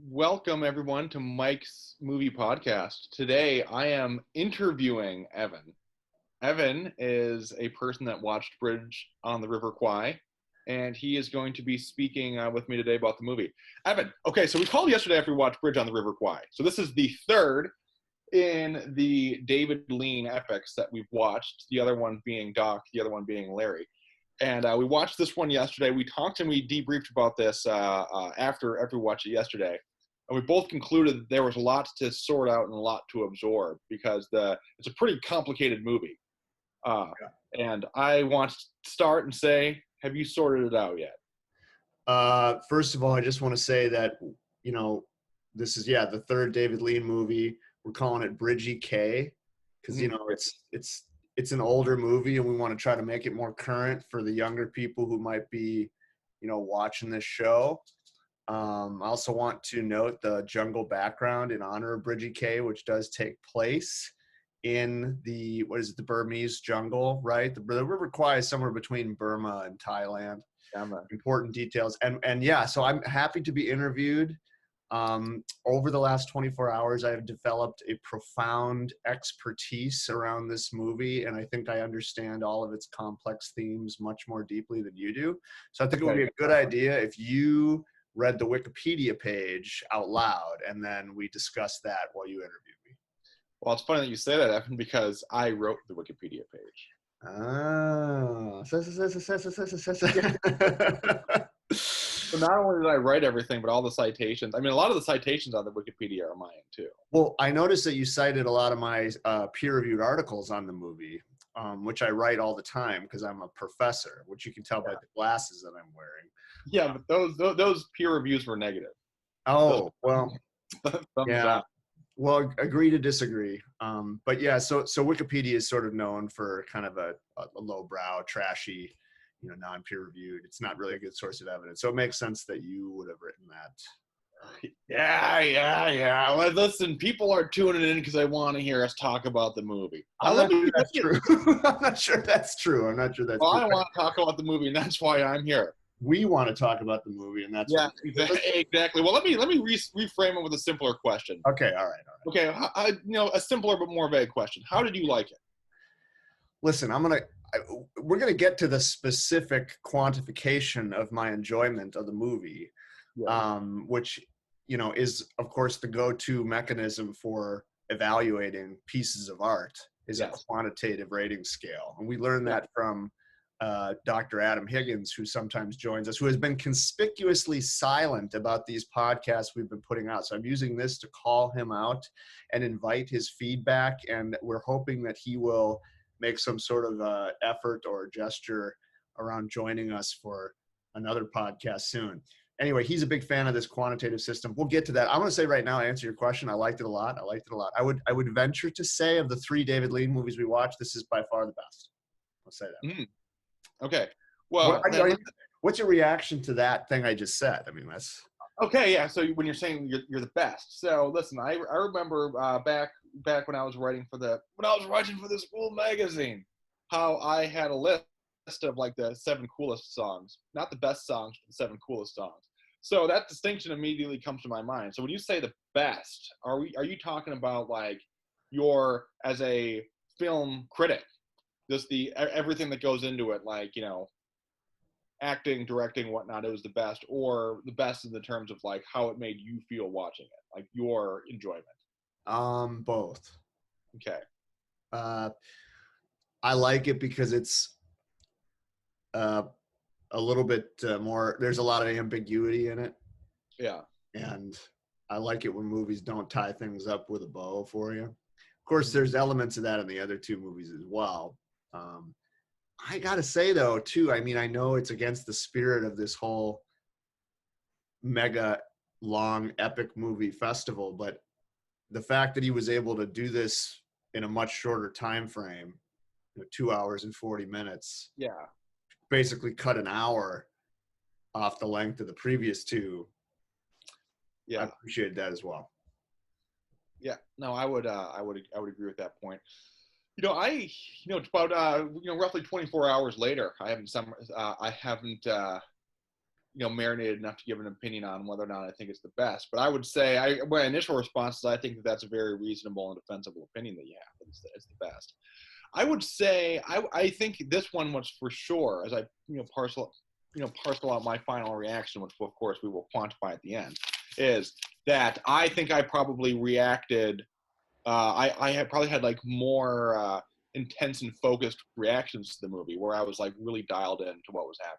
Welcome everyone to Mike's Movie Podcast. Today I am interviewing Evan. Evan is a person that watched Bridge on the River Kwai, and he is going to be speaking with me today about the movie. Evan, okay, so we called yesterday after we watched Bridge on the River Kwai. So this is the third in the David Lean epics that we've watched, the other one being Doc, the other one being Larry. And we watched this one yesterday. We talked and we debriefed about this after we watched it yesterday. And we both concluded that there was a lot to sort out and a lot to absorb because it's a pretty complicated movie. And I want to start and say, have you sorted it out yet? First of all, I just want to say that, this is, the third David Lean movie. We're calling it Bridgie K because, it's an older movie and we want to try to make it more current for the younger people who might be, watching this show. I also want to note the jungle background in honor of Bridgie K, which does take place in the Burmese jungle, right? The River Kwai is somewhere between Burma and Thailand. Yeah, important details. And so I'm happy to be interviewed. Over the last 24 hours, I have developed a profound expertise around this movie, and I think I understand all of its complex themes much more deeply than you do. So I think it would be a good idea if you read the Wikipedia page out loud, and then we discuss that while you interview me. Well, it's funny that you say that, Evan, because I wrote the Wikipedia page. So not only did I write everything, but all the citations. I mean, a lot of the citations on the Wikipedia are mine, too. Well, I noticed that you cited a lot of my peer-reviewed articles on the movie, which I write all the time because I'm a professor, which you can tell by the glasses that I'm wearing. Yeah, but those peer reviews were negative. Oh, well, yeah. Up. Well, agree to disagree. But yeah, so Wikipedia is sort of known for kind of a lowbrow, trashy, non-peer-reviewed. It's not really a good source of evidence. So it makes sense that you would have written that. Yeah. Well, listen, people are tuning in because they want to hear us talk about the movie. I'm not sure that's true. I'm not sure that's true. I want to talk about the movie, and that's why I'm here. We want to talk about the movie, and that's exactly. Well, let me reframe it with a simpler question. Okay, all right. Okay, a simpler but more vague question. How did you like it? Listen, we're gonna get to the specific quantification of my enjoyment of the movie, which is of course the go-to mechanism for evaluating pieces of art is a quantitative rating scale, and we learned that from Dr. Adam Higgins, who sometimes joins us, who has been conspicuously silent about these podcasts we've been putting out. So I'm using this to call him out and invite his feedback, and we're hoping that he will make some sort of effort or gesture around joining us for another podcast soon. Anyway, he's a big fan of this quantitative system. We'll get to that. I'm going to say right now, answer your question, I liked it a lot. I would venture to say of the three David Lean movies we watched, this is by far the best. I'll say that. Okay. Well, what's your reaction to that thing I just said? I mean, that's okay. Yeah. So when you're saying you're the best, so listen, I remember back when I was writing for the school magazine, how I had a list of like the 7 coolest songs, not the best songs, but the 7 coolest songs. So that distinction immediately comes to my mind. So when you say the best, are you talking about like your as a film critic? Just everything that goes into it, like, acting, directing, whatnot, it was the best, or the best in the terms of like how it made you feel watching it, like your enjoyment? Both. Okay. I like it because it's a little bit more, there's a lot of ambiguity in it. Yeah. And I like it when movies don't tie things up with a bow for you. Of course, there's elements of that in the other 2 movies as well. I gotta say though, too, I mean, I know it's against the spirit of this whole mega long epic movie festival, but the fact that he was able to do this in a much shorter time frame, 2 hours and 40 minutes, basically cut an hour off the length of the previous 2. I appreciated that as well. Yeah, no, I would agree with that point. It's about roughly 24 hours later, I haven't marinated enough to give an opinion on whether or not I think it's the best. But I would say, my initial response is I think that that's a very reasonable and defensible opinion that you have. It's the best. I would say I think this one was for sure, as I parcel out my final reaction, which of course we will quantify at the end, is that I think I probably reacted. I had probably had like more intense and focused reactions to the movie, where I was like really dialed into what was happening.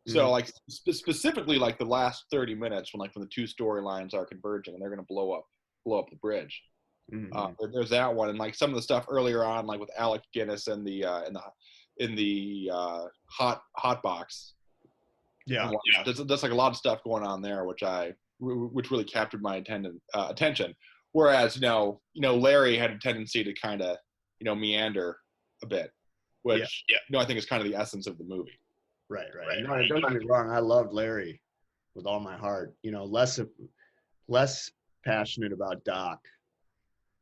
So like specifically like the last 30 minutes when the two storylines are converging and they're going to blow up the bridge. There's that one, and like some of the stuff earlier on, like with Alec Guinness and in the hot box. Yeah. There's like a lot of stuff going on there, which really captured my attention. Whereas Larry had a tendency to kind of meander a bit, which I think is kind of the essence of the movie. Right. Don't get me wrong. I loved Larry with all my heart. Less passionate about Doc.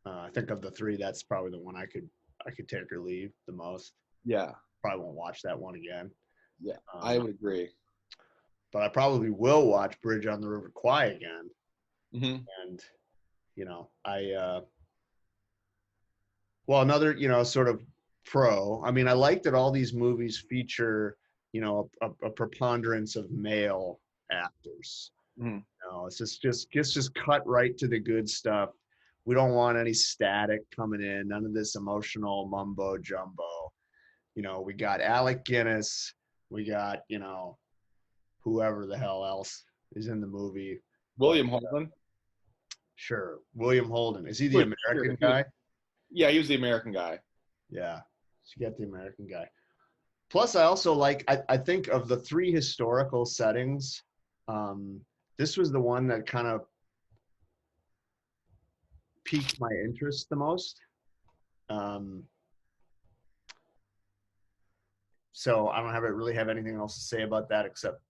I think of the three, that's probably the one I could take or leave the most. Yeah. Probably won't watch that one again. Yeah, I would agree. But I probably will watch Bridge on the River Kwai again. Mm-hmm. And another sort of pro. I mean, I like that all these movies feature a preponderance of male actors. Mm-hmm. It's just cut right to the good stuff. We don't want any static coming in, none of this emotional mumbo jumbo. We got Alec Guinness, we got whoever the hell else is in the movie. William Holden. Sure, William Holden. Is he the American guy? Yeah, he was the American guy. Yeah, so you got the American guy. Plus, I also I think of the three historical settings, this was the one that kind of piqued my interest the most. So I don't really have anything else to say about that except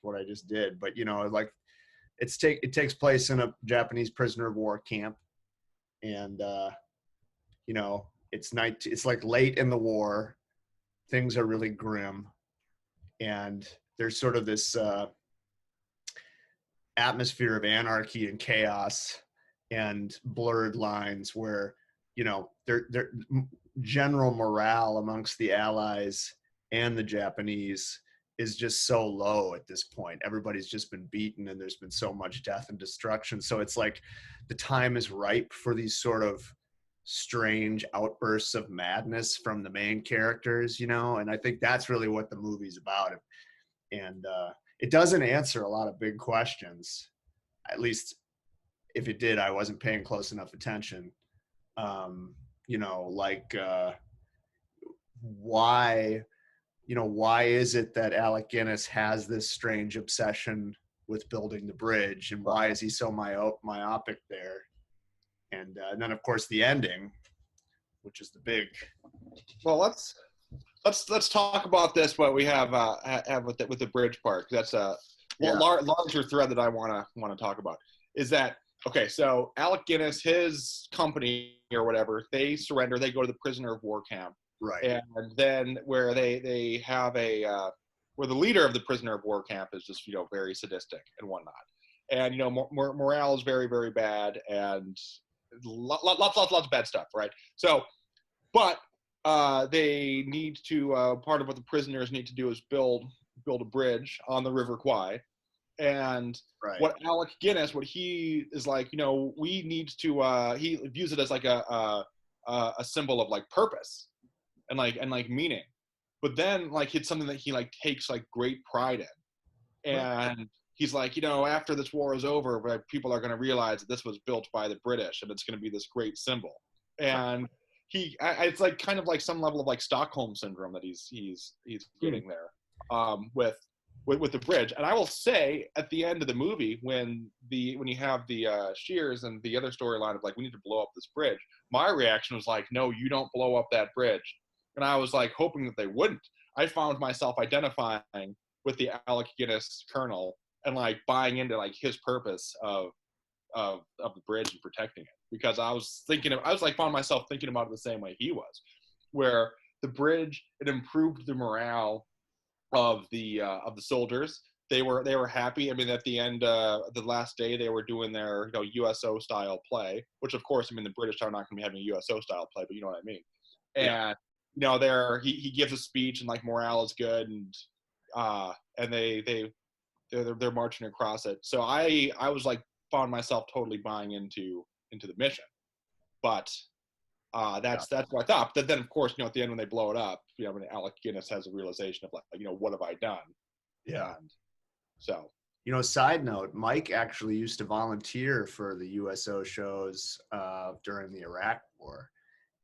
what I just did. But it takes place in a Japanese prisoner of war camp, and it's like late in the war. Things are really grim, and there's sort of this atmosphere of anarchy and chaos and blurred lines where their general morale amongst the Allies and the Japanese is just so low at this point. Everybody's just been beaten and there's been so much death and destruction. So it's like the time is ripe for these sort of strange outbursts of madness from the main characters, and I think that's really what the movie's about. And it doesn't answer a lot of big questions. At least if it did, I wasn't paying close enough attention. Why is it that Alec Guinness has this strange obsession with building the bridge, and why is he so myopic there? And then, of course, the ending, which is the big. Well, let's talk about this. What we have with the bridge part. That's a larger thread that I want to talk about. Is that okay? So Alec Guinness, his company or whatever, they surrender. They go to the prisoner of war camp. Right. And then where they have where the leader of the prisoner of war camp is just very sadistic and whatnot, and morale is very, very bad, and lots of bad stuff, right? So, but they need to part of what the prisoners need to do is build a bridge on the River Kwai, and what Alec Guinness, what he is like, we need to he views it as like a symbol of like purpose and meaning, but then it's something that he takes great pride in, and he's like, after this war is over, people are going to realize that this was built by the British and it's going to be this great symbol. And it's kind of some level of Stockholm syndrome that he's getting there with the bridge. And I will say at the end of the movie, when you have the Shears and the other storyline of we need to blow up this bridge, my reaction was no, you don't blow up that bridge. And I was hoping that they wouldn't. I found myself identifying with the Alec Guinness colonel and buying into his purpose of the bridge and protecting it, because I was found myself thinking about it the same way he was, where the bridge, it improved the morale of the soldiers. they were happy. I mean, at the end, the last day, they were doing their USO style play, which of course, I mean, the British are not going to be having a USO style play, but you know what I mean. Yeah. And he gives a speech and like morale is good, and they're marching across it. So I was like found myself totally buying into the mission, but that's what I thought. But then of course at the end when they blow it up, when Alec Guinness has a realization of like what have I done? Yeah. And so side note, Mike actually used to volunteer for the USO shows during the Iraq War,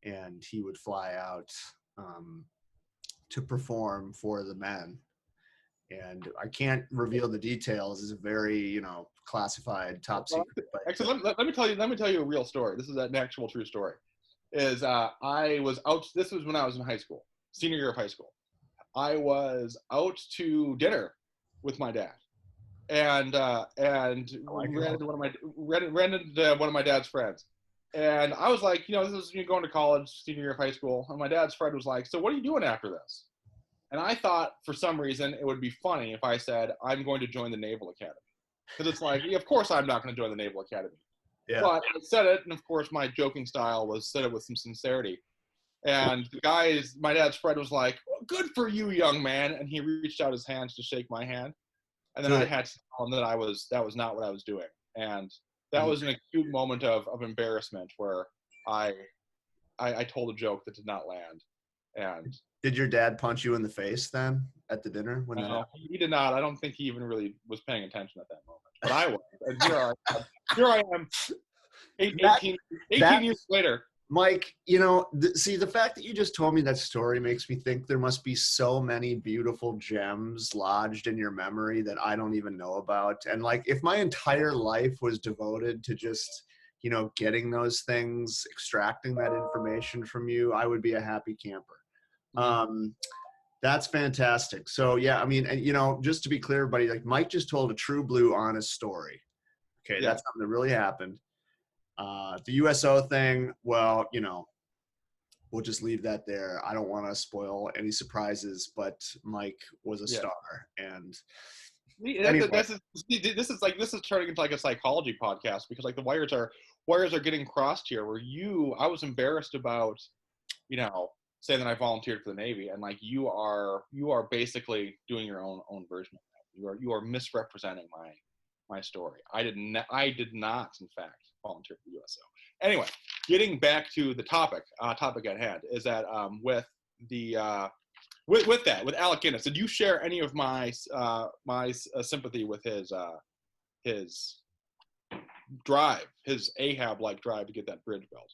and he would fly out to perform for the men. And I can't reveal the details. It's a very, classified, top secret. But actually, let me tell you a real story. This is an actual true story. Is I was out. This was when I was in high school, senior year of high school. I was out to dinner with my dad, and ran into one of my dad's friends. And I was like, this is going to college, senior year of high school. And my dad's friend was like, so what are you doing after this? And I thought for some reason it would be funny if I said, I'm going to join the Naval Academy. Because it's like, of course I'm not going to join the Naval Academy. Yeah. But I said it, and of course my joking style was said it with some sincerity. And my dad's friend was like, well, good for you, young man. And he reached out his hands to shake my hand. And then I had to tell him that that was not what I was doing. And that was an acute moment of embarrassment where I told a joke that did not land. And did your dad punch you in the face then at the dinner? No, he did not. I don't think he even really was paying attention at that moment. But I was. And here I am 18 years later. Mike, see, the fact that you just told me that story makes me think there must be so many beautiful gems lodged in your memory that I don't even know about. And like, if my entire life was devoted to just, getting those things, extracting that information from you, I would be a happy camper. That's fantastic. So yeah, I mean, and just to be clear, everybody, like Mike just told a true blue honest story. Okay. Yeah. That's something that really happened. The USO thing, well, we'll just leave that there. I don't want to spoil any surprises, but Mike was a star. And anyway. This is turning into like a psychology podcast, because like the wires are getting crossed here where I was embarrassed about, saying that I volunteered for the Navy, and like you are basically doing your own version of that. You are misrepresenting my story. I did not in fact volunteer for the USO. Anyway, getting back to the topic at hand is that with Alec Guinness, did you share any of my sympathy with his drive, his Ahab-like drive to get that bridge built?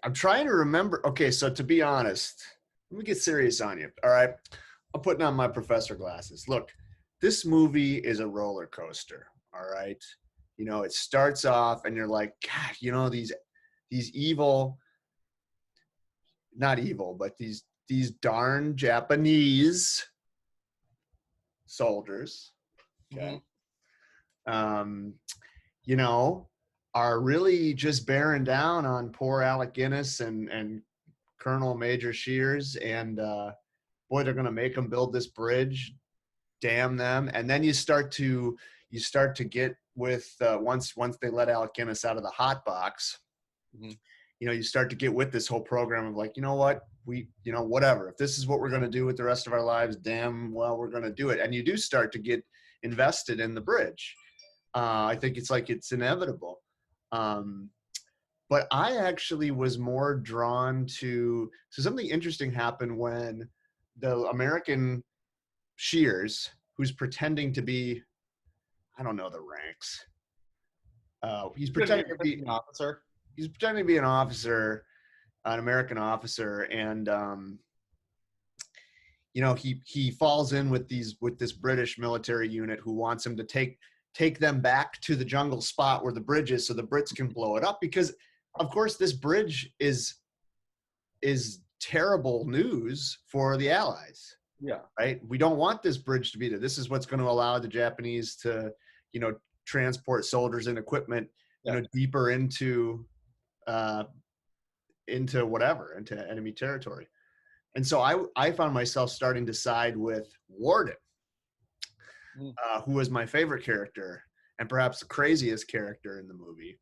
I'm trying to remember. Okay, so to be honest, let me get serious on you. All right, I'm putting on my professor glasses. Look, this movie is a roller coaster. All right, it starts off and you're like, God, these evil, not evil, but these darn Japanese soldiers. Okay. Are really just bearing down on poor Alec Guinness and Colonel Major Shears, and boy, they're going to make them build this bridge. Damn them! And then you start to get with once they let Alec Guinness out of the hot box. Mm-hmm. You start to get with this whole program of like, what, whatever. If this is what we're going to do with the rest of our lives, damn well, we're going to do it. And you do start to get invested in the bridge. I think it's inevitable. But I actually was more drawn to, so something interesting happened when the American Shears, who's pretending to be, I don't know the ranks. He's pretending to be an officer. He's pretending to be an officer, an American officer. And, he falls in with this British military unit who wants him to take them back to the jungle spot where the bridge is so the Brits can blow it up, because of course this bridge is terrible news for the Allies. Yeah. Right. We don't want this bridge to be there. This is what's going to allow the Japanese to, transport soldiers and equipment, deeper into enemy territory. And so I found myself starting to side with Warden, who was my favorite character and perhaps the craziest character in the movie.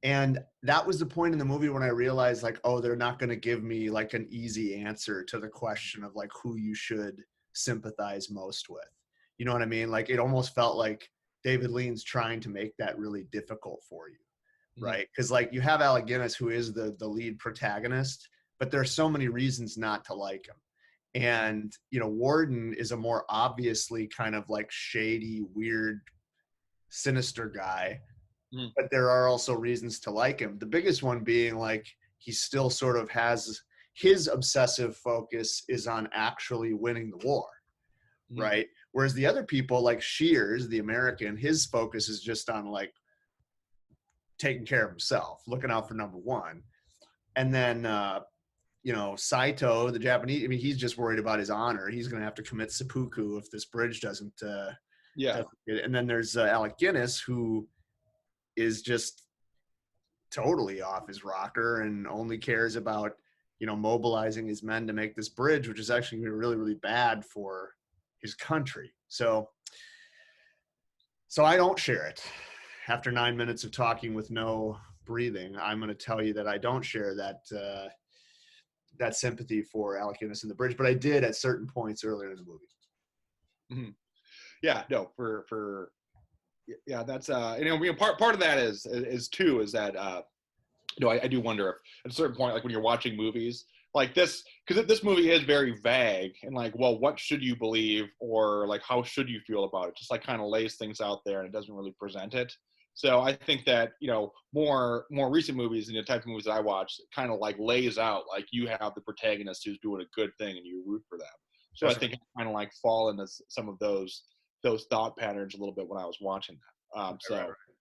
And that was the point in the movie when I realized, like, oh, they're not going to give me like an easy answer to the question of like who you should sympathize most with. You know what I mean? Like, it almost felt like David Lean's trying to make that really difficult for you, right? Because like you have Alec Guinness, who is the lead protagonist, but there are so many reasons not to like him. And, you know, Warden is a more obviously kind of like shady, weird, sinister guy. But there are also reasons to like him. The biggest one being like he still sort of has his obsessive focus is on actually winning the war, right? Whereas the other people like Shears, the American, his focus is just on like taking care of himself, looking out for number one. And then, you know, Saito, the Japanese, I mean, he's just worried about his honor. He's going to have to commit seppuku if this bridge doesn't. And then there's Alec Guinness, who is just totally off his rocker and only cares about, you know, mobilizing his men to make this bridge, which is actually going to be really, really bad for his country. So I don't share it. After 9 minutes of talking with no breathing, I'm going to tell you that I don't share that that sympathy for Alec Guinness in the bridge, but I did at certain points earlier in the movie. Yeah, no, yeah, that's you know, part of that is that you know, I do wonder if at a certain point, like when you're watching movies like this, because this movie is very vague and like, well, what should you believe, or like how should you feel about it? Just like kind of lays things out there and it doesn't really present it. So I think that, you know, more recent movies and the type of movies that I watch kind of like lays out like you have the protagonist who's doing a good thing and you root for them. So I think it kind of like fall into some of those thought patterns a little bit when I was watching that.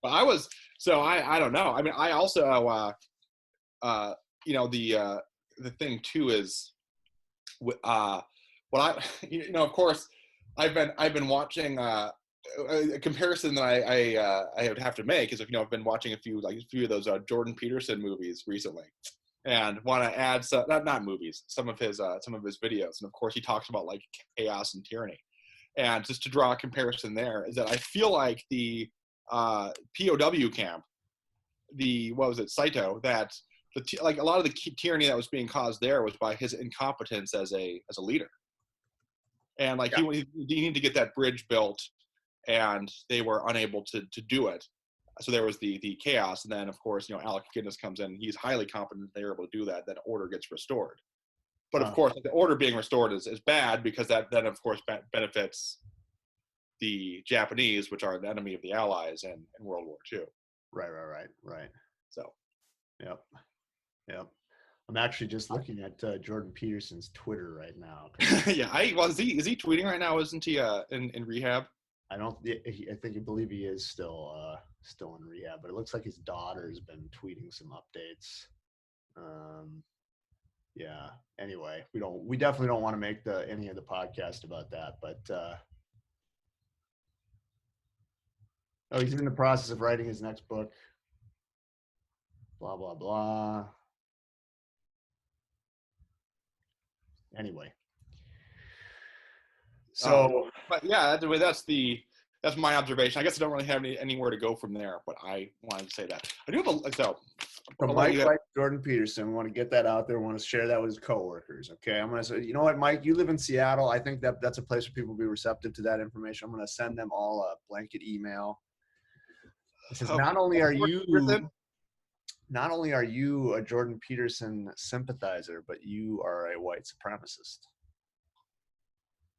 But I don't know. I mean, I also, you know, the thing too is, what I, you know, of course, I've been watching, a comparison that I would have to make is, if, you know, I've been watching a few of those Jordan Peterson movies recently, and want to add some, not movies, some of his videos, and of course he talks about like chaos and tyranny. And just to draw a comparison there is that I feel like the POW camp, Saito, that like a lot of the tyranny that was being caused there was by his incompetence as a leader. And like he needed to get that bridge built, and they were unable to do it. So there was the chaos, and then of course, you know, Alec Guinness comes in. He's highly competent. They're able to do that. Then order gets restored. But of course, the order being restored is bad, because that then, of course, benefits the Japanese, which are the enemy of the Allies in World War II. Right. So, yep. I'm actually just looking at Jordan Peterson's Twitter right now. Yeah, is he tweeting right now? Isn't he in rehab? I believe he is still in rehab, but it looks like his daughter's been tweeting some updates. Yeah. Anyway, we definitely don't want to make any of the podcast about that, but he's in the process of writing his next book. Blah blah blah. Anyway. So, but yeah, that's my observation. I guess I don't really have anywhere to go from there, but I wanted to say that I do have Mike likes Jordan Peterson. We want to get that out there. We want to share that with his coworkers. Okay, I'm going to say, you know what, Mike, you live in Seattle. I think that's a place where people will be receptive to that information. I'm going to send them all a blanket email. It says, not only are you a Jordan Peterson sympathizer, but you are a white supremacist.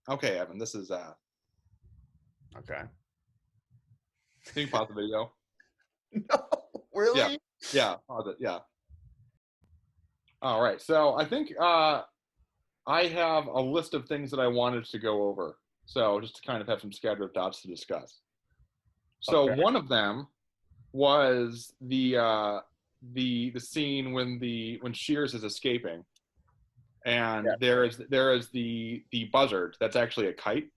Okay, Evan, this is okay. Can you pause the video? No, really? Yeah, pause it. Yeah. All right. So I think I have a list of things that I wanted to go over. So just to kind of have some scattered thoughts to discuss. So one of them was the scene when Shears is escaping, and there is the buzzard that's actually a kite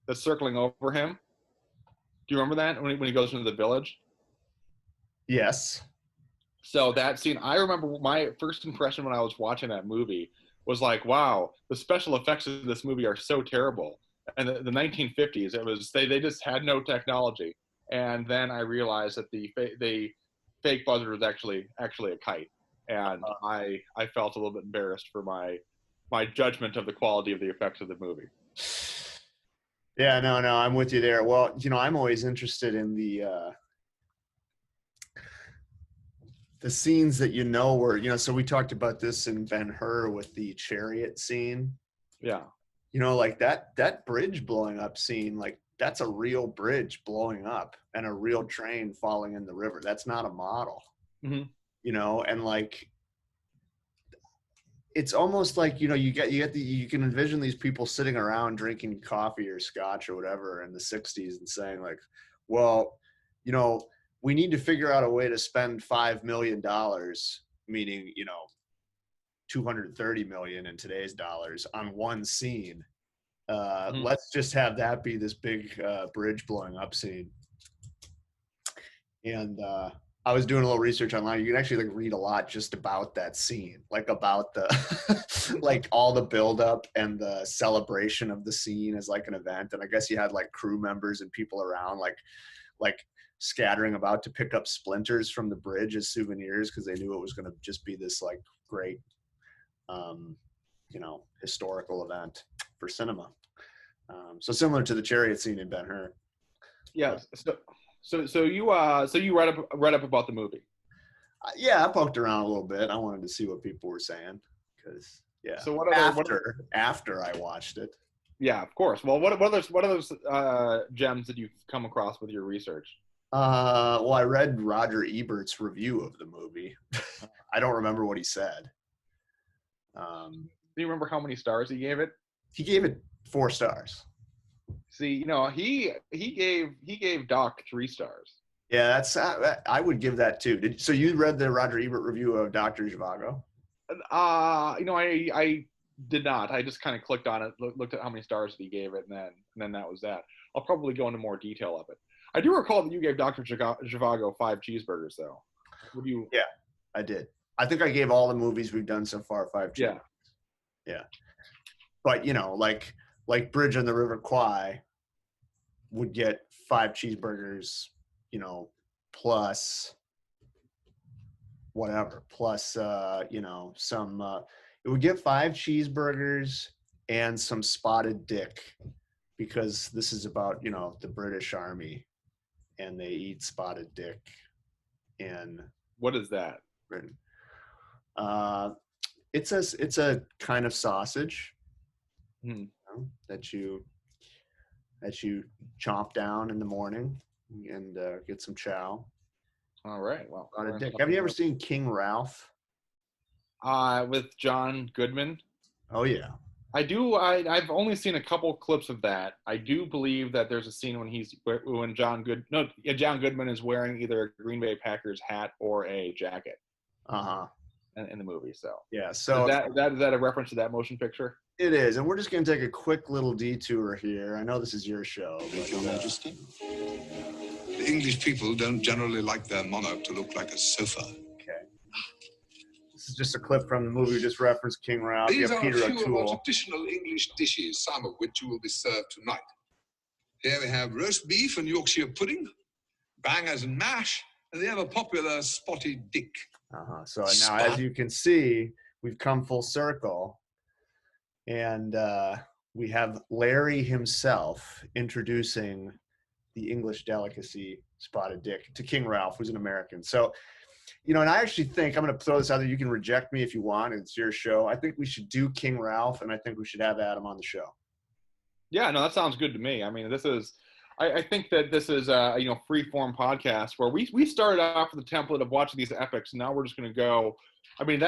that's circling over him. Do you remember that when he goes into the village? Yes. So that scene, I remember my first impression when I was watching that movie was like, wow, the special effects of this movie are so terrible. And the 1950s, it was they just had no technology. And then I realized that the fake buzzard was actually a kite, and I felt a little bit embarrassed for my judgment of the quality of the effects of the movie. Yeah, no, I'm with you there. Well, I'm always interested in the scenes that were, so we talked about this in Ben-Hur with the chariot scene. Yeah. Like that bridge blowing up scene, like that's a real bridge blowing up and a real train falling in the river. That's not a model. Mm-hmm. And like it's almost like you can envision these people sitting around drinking coffee or scotch or whatever in the 60s and saying like, well, we need to figure out a way to spend $5 million, meaning 230 million in today's dollars, on one scene. Let's just have that be this big bridge blowing up scene. And I was doing a little research online. You can actually like read a lot just about that scene, like about the like all the buildup and the celebration of the scene as like an event. And I guess you had like crew members and people around like scattering about to pick up splinters from the bridge as souvenirs because they knew it was going to just be this like great historical event for cinema. So similar to the chariot scene in Ben-Hur. Yeah. So you read up about the movie? Yeah, I poked around a little bit. I wanted to see what people were saying because So after I watched it. Yeah, of course. Well, what other gems did you come across with your research? Well, I read Roger Ebert's review of the movie. I don't remember what he said. Do you remember how many stars he gave it? He gave it 4 stars. See, he gave Doc 3 stars. Yeah, that's I would give that too. So you read the Roger Ebert review of Dr. Zhivago? I did not. I just kind of clicked on it, looked at how many stars he gave it, and then that was that. I'll probably go into more detail of it. I do recall that you gave Dr. Zhivago 5 cheeseburgers, though. Would you? Yeah, I did. I think I gave all the movies we've done so far 5 cheeseburgers. Yeah. But like Bridge on the River Kwai would get 5 cheeseburgers, plus whatever, plus some. It would get 5 cheeseburgers and some spotted dick, because this is about the British Army, and they eat spotted dick. And what is that? Britain. It's a kind of sausage that you chomp down in the morning and get some chow. All right. Well, have you ever seen King Ralph? With John Goodman. Oh yeah. I do. I've only seen a couple clips of that. I do believe that there's a scene when John Goodman is wearing either a Green Bay Packers hat or a jacket. In the movie. So yeah. So is that a reference to that motion picture? It is, and we're just going to take a quick little detour here. I know this is your show, but Your Majesty. The English people don't generally like their monarch to look like a sofa. Okay. This is just a clip from the movie we just referenced, King Ralph. These are Peter a few O'Toole. of our traditional English dishes, some of which you will be served tonight. Here we have roast beef and Yorkshire pudding, bangers and mash, and the ever popular spotted dick. So now, as you can see, we've come full circle, and we have Larry himself introducing the English delicacy spotted dick to King Ralph, who's an American. So, and I actually think, I'm going to throw this out there, you can reject me if you want, it's your show. I think we should do King Ralph, and I think we should have Adam on the show. Yeah, no, that sounds good to me. I mean, I think that this is a free-form podcast where we started off with the template of watching these epics, and now we're just going to go. I mean,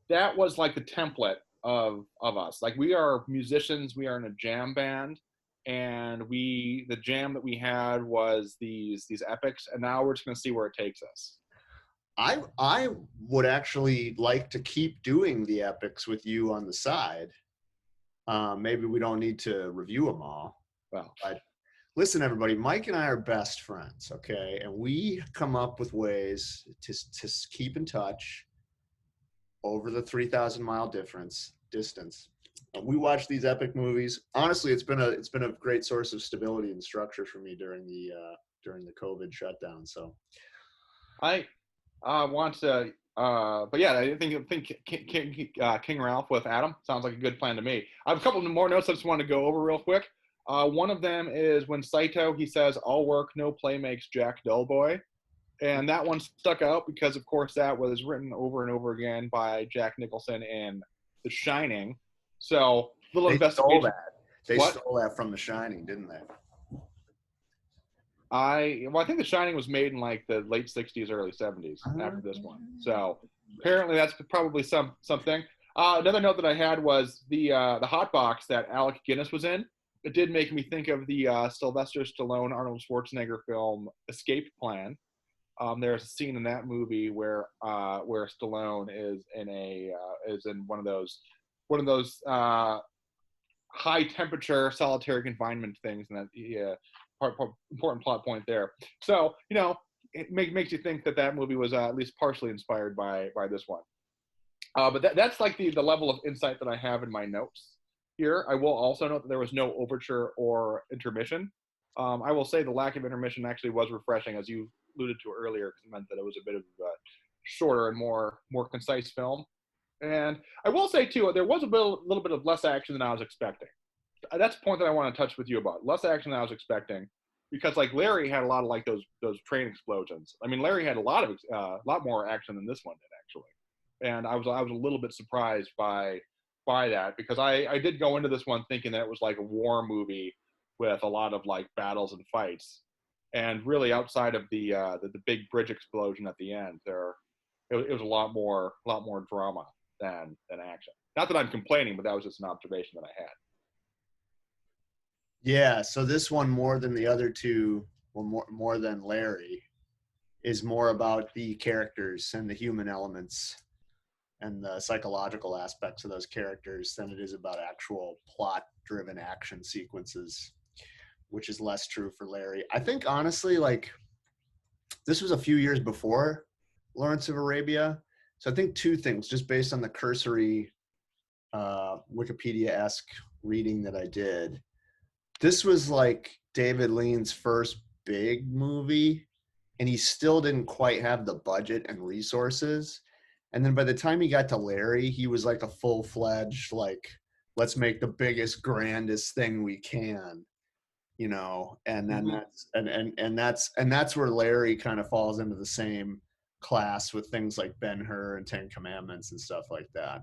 that was like the template of us. Like, we are musicians, we are in a jam band, and the jam that we had was these epics, and now we're just going to see where it takes us. I would actually like to keep doing the epics with you on the side. Maybe we don't need to review them all. Well, listen, everybody, Mike and I are best friends, okay? And we come up with ways to keep in touch over the 3,000-mile distance. We watch these epic movies. Honestly, it's been a great source of stability and structure for me during the COVID shutdown. So I want to, but yeah, I think King Ralph with Adam sounds like a good plan to me. I have a couple more notes I just want to go over real quick. One of them is when Saito, he says, "All work, no play makes Jack dull boy." And that one stuck out because, of course, that was written over and over again by Jack Nicholson in The Shining. So, little they investigation. stole that. They stole that from The Shining, didn't they? I think The Shining was made in like the late 60s, early 70s after this one. So apparently that's probably something. Another note that I had was the hot box that Alec Guinness was in. It did make me think of the Sylvester Stallone, Arnold Schwarzenegger film Escape Plan. There's a scene in that movie where Stallone is in one of those high temperature solitary confinement things, and that important plot point there. So it makes you think that movie was at least partially inspired by this one. But that's like the level of insight that I have in my notes here. I will also note that there was no overture or intermission. I will say the lack of intermission actually was refreshing, as you alluded to earlier, because it meant that it was a bit of a shorter and more concise film. And I will say too, there was a little bit of less action than I was expecting. That's a point that I want to touch with you about. Less action than I was expecting, because like Larry had a lot of like those train explosions. I mean, Larry had a lot more action than this one did actually, and I was a little bit surprised by that, because I did go into this one thinking that it was like a war movie with a lot of like battles and fights, and really outside of the big bridge explosion at the end, it was a lot more drama than action. Not that I'm complaining, but that was just an observation that I had. Yeah, so this one, more than the other two, well, more than Larry, is more about the characters and the human elements and the psychological aspects of those characters than it is about actual plot-driven action sequences, which is less true for Larry. I think, honestly, like, this was a few years before Lawrence of Arabia. So I think two things, just based on the cursory Wikipedia-esque reading that I did. This was like David Lean's first big movie, and he still didn't quite have the budget and resources. And then by the time he got to Larry, he was like a full-fledged, like, let's make the biggest, grandest thing we can, and then that's where Larry kind of falls into the same class with things like Ben-Hur and Ten Commandments and stuff like that.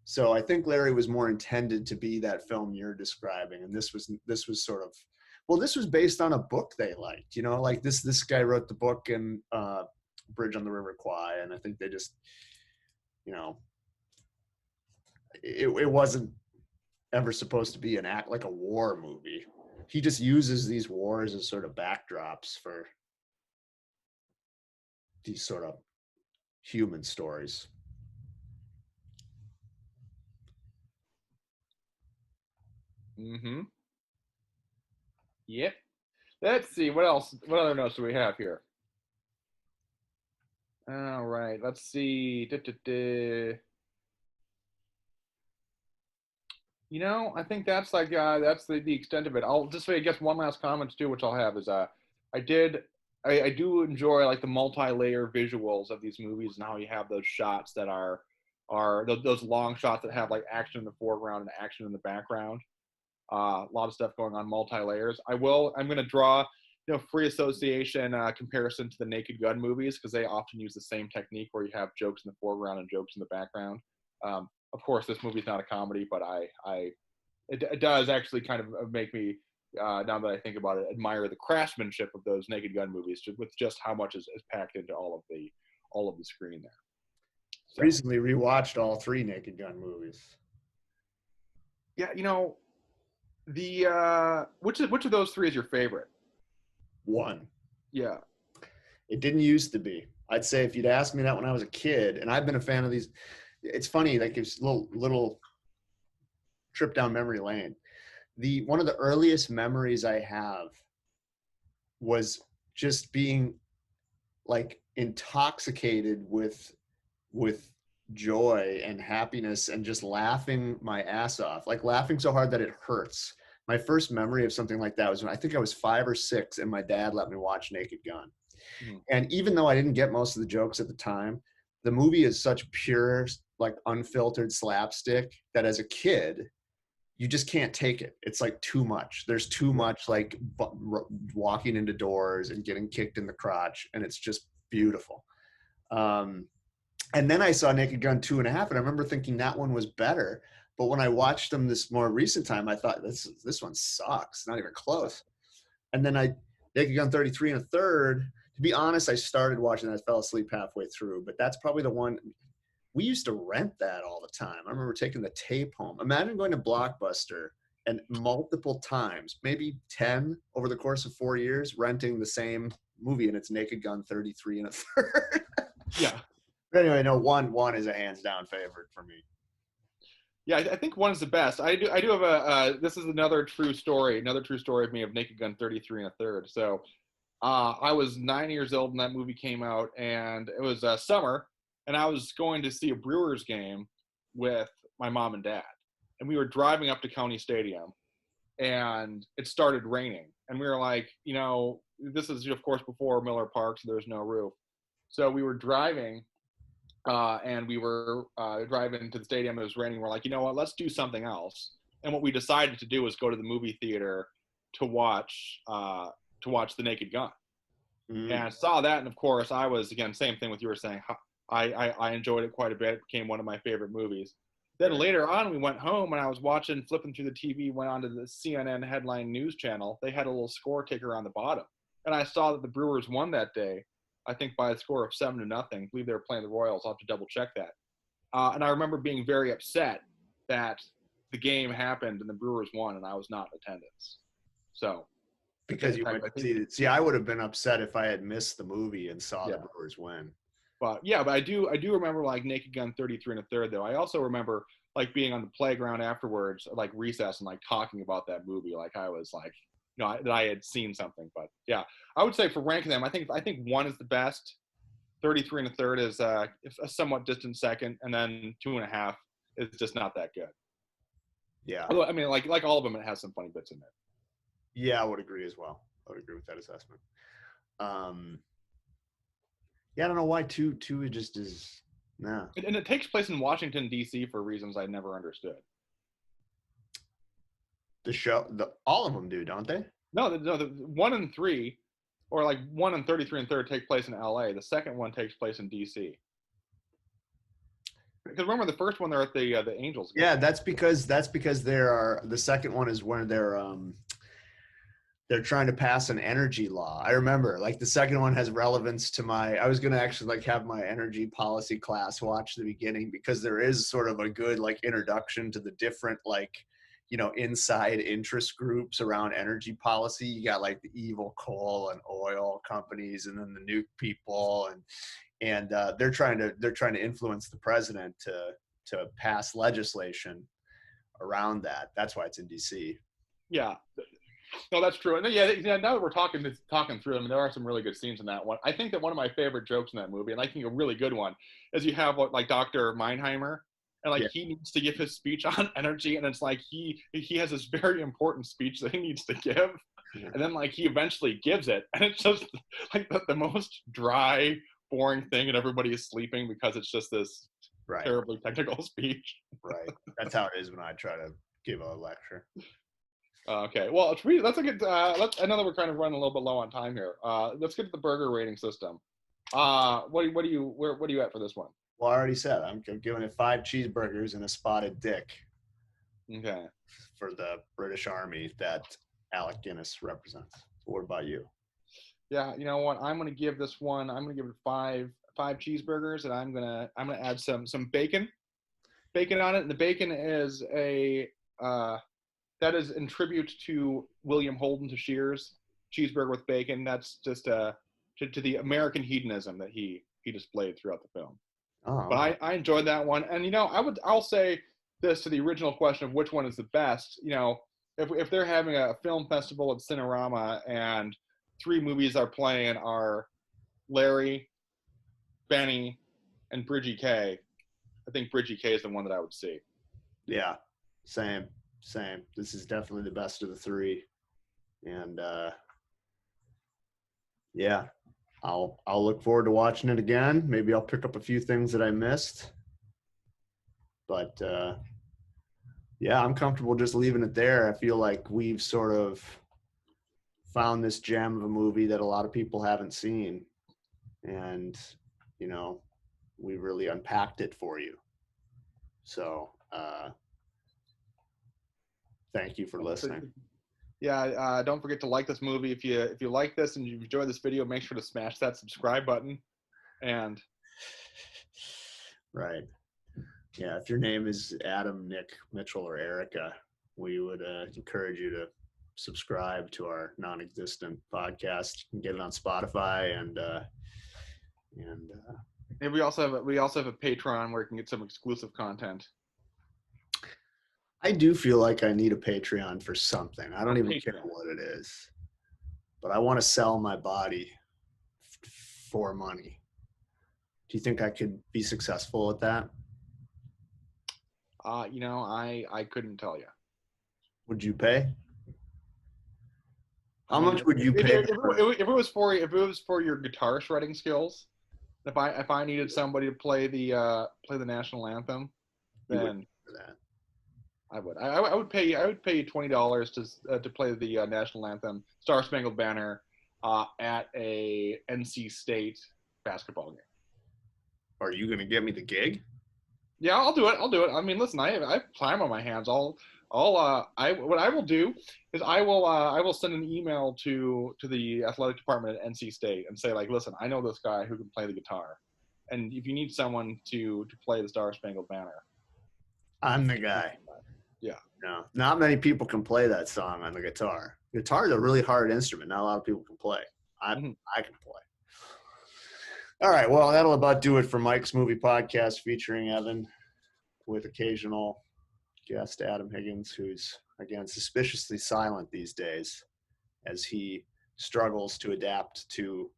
So I think Larry was more intended to be that film you're describing, and this was sort of, well, this was based on a book they liked, like this guy wrote the book in Bridge on the River Kwai, and I think they just, it wasn't ever supposed to be like a war movie. He just uses these wars as sort of backdrops for these sort of human stories. Mm-hmm. Yep. Let's see, what else? What other notes do we have here? All right, let's see. I think that's like that's the extent of it. I'll just say, I guess, one last comment too, which I'll have is I do enjoy like the multi-layer visuals of these movies, and how you have those shots that are those long shots that have like action in the foreground and action in the background. A lot of stuff going on, multi-layers. I'm going to draw free association comparison to the Naked Gun movies, because they often use the same technique where you have jokes in the foreground and jokes in the background. Of course, this movie is not a comedy, but it does actually kind of make me, now that I think about it, admire the craftsmanship of those Naked Gun movies, with just how much is packed into all of the screen there. So, recently rewatched all three Naked Gun movies. Yeah, the which of those three is your favorite? One. Yeah. It didn't used to be. I'd say if you'd asked me that when I was a kid, and I've been a fan of these, it's funny, like it's little trip down memory lane. One of the earliest memories I have was just being like intoxicated with joy and happiness and just laughing my ass off, like laughing so hard that it hurts. My first memory of something like that was when I think I was 5 or 6 and my dad let me watch Naked Gun. Mhm. And even though I didn't get most of the jokes at the time, the movie is such pure, like unfiltered slapstick that as a kid, you just can't take it. It's like too much. There's too much like walking into doors and getting kicked in the crotch, and it's just beautiful. And then I saw Naked Gun 2.5, and I remember thinking that one was better. But when I watched them this more recent time, I thought this one sucks, not even close. And then Naked Gun 33 1/3. To be honest, I started watching that, I fell asleep halfway through. But that's probably the one. We used to rent that all the time. I remember taking the tape home. Imagine going to Blockbuster and multiple times, maybe 10 over the course of 4 years, renting the same movie, and it's Naked Gun 33 1/3. Yeah. But anyway, no, one is a hands down favorite for me. Yeah, I think one's the best. I do have a. This is another true story of me of Naked Gun 33 1/3. So, I was 9 years old when that movie came out, and it was summer, and I was going to see a Brewers game with my mom and dad, and we were driving up to County Stadium, and it started raining, and we were like, this is of course before Miller Park, so there's no roof, so we were driving. And we were driving to the stadium. It was raining. We're like, you know what? Let's do something else. And what we decided to do was go to the movie theater to watch The Naked Gun. And I saw that, and of course, I was, again, same thing with you were saying. I enjoyed it quite a bit. It became one of my favorite movies. Then later on, we went home, and I was flipping through the TV, went onto the CNN headline news channel. They had a little score ticker on the bottom, and I saw that the Brewers won that day. I think by a score of 7-0. I believe they were playing the Royals. I'll have to double check that. And I remember being very upset that the game happened and the Brewers won, and I was not in attendance. So, because you went to see it. See, I would have been upset if I had missed the movie and saw the Brewers win. But yeah, but I do remember like Naked Gun 33 1/3 though. I also remember like being on the playground afterwards, like recess, and like talking about that movie. Like I was like, that I had seen something. But yeah, I would say for ranking them, I think one is the best. 33 1/3 is a somewhat distant second, and then 2.5 is just not that good. Yeah. Although, I mean, like all of them, it has some funny bits in it. Yeah, I would agree as well. I would agree with that assessment. Yeah, I don't know why two just is nah. And it takes place in Washington D.C. for reasons I never understood. All of them do, don't they? No, the 1 and 3, or like 1 and 33 1/3 take place in L.A. The second one takes place in D.C. Because remember the first one, they're at the Angels game. Yeah, that's because the second one is when they're trying to pass an energy law. I remember, like, the second one has relevance to I was going to actually like have my energy policy class watch the beginning, because there is sort of a good like introduction to the different like, inside interest groups around energy policy. You got like the evil coal and oil companies, and then the nuke people, and they're trying to influence the president to pass legislation around that. That's why it's in DC. Yeah. No, that's true. And yeah, now that we're talking through them, there are some really good scenes in that one. I think that one of my favorite jokes in that movie, and I think a really good one, is you have like Dr. Meinheimer, and like he needs to give his speech on energy, and it's like he has this very important speech that he needs to give, and then like he eventually gives it, and it's just like the most dry, boring thing, and everybody is sleeping because it's just this terribly technical speech. Right. That's how it is when I try to give a lecture. Okay, well, that's a good. I know that we're kind of running a little bit low on time here. Let's get to the burger rating system. What are you at for this one? Well, I already said I'm giving it 5 cheeseburgers and a spotted dick. Okay. For the British Army that Alec Guinness represents. What about you? Yeah, you know what? I'm gonna give this one. I'm gonna give it 5 cheeseburgers, and I'm gonna add some bacon on it. And the bacon is that is in tribute to William Holden to Shears, cheeseburger with bacon. That's just to the American hedonism that he displayed throughout the film. Oh. But I enjoyed that one. And I'll say this to the original question of which one is the best. If they're having a film festival at Cinerama and 3 movies are playing are Larry, Benny, and Bridgie K, I think Bridgie K is the one that I would see. Yeah, same. This is definitely the best of the three, and yeah, I'll look forward to watching it again. Maybe I'll pick up a few things that I missed, but yeah, I'm comfortable just leaving it there. I feel like we've sort of found this gem of a movie that a lot of people haven't seen, and you know, we really unpacked it for you. So thank you for listening. Yeah, don't forget to like this movie. If you like this and you enjoyed this video, make sure to smash that subscribe button. And right, yeah, if your name is Adam, Nick, Mitchell, or Erica, we would encourage you to subscribe to our non-existent podcast. You can get it on Spotify and we also have a Patreon where you can get some exclusive content. I do feel like I need a Patreon for something. I don't even care what it is, but I want to sell my body for money. Do you think I could be successful at that? I couldn't tell you. Would you pay? How much would you pay? If it was for your guitar shredding skills, if I needed somebody to play the national anthem, then I would. I would pay you $20 to play the national anthem, Star Spangled Banner, at a NC State basketball game. Are you gonna get me the gig? Yeah, I'll do it. I mean, listen, I have time on my hands. What I will do is I will send an email to the athletic department at NC State and say, like, listen, I know this guy who can play the guitar, and if you need someone to play the Star Spangled Banner, I'm the guy. Yeah. No, not many people can play that song on the guitar. Guitar is a really hard instrument. Not a lot of people can play. I can play. All right. Well, that'll about do it for Mike's Movie Podcast featuring Evan with occasional guest Adam Higgins, who's, again, suspiciously silent these days as he struggles to adapt to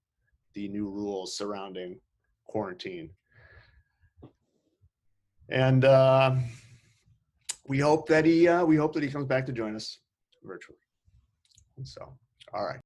the new rules surrounding quarantine. And we hope that he comes back to join us virtually. So, all right.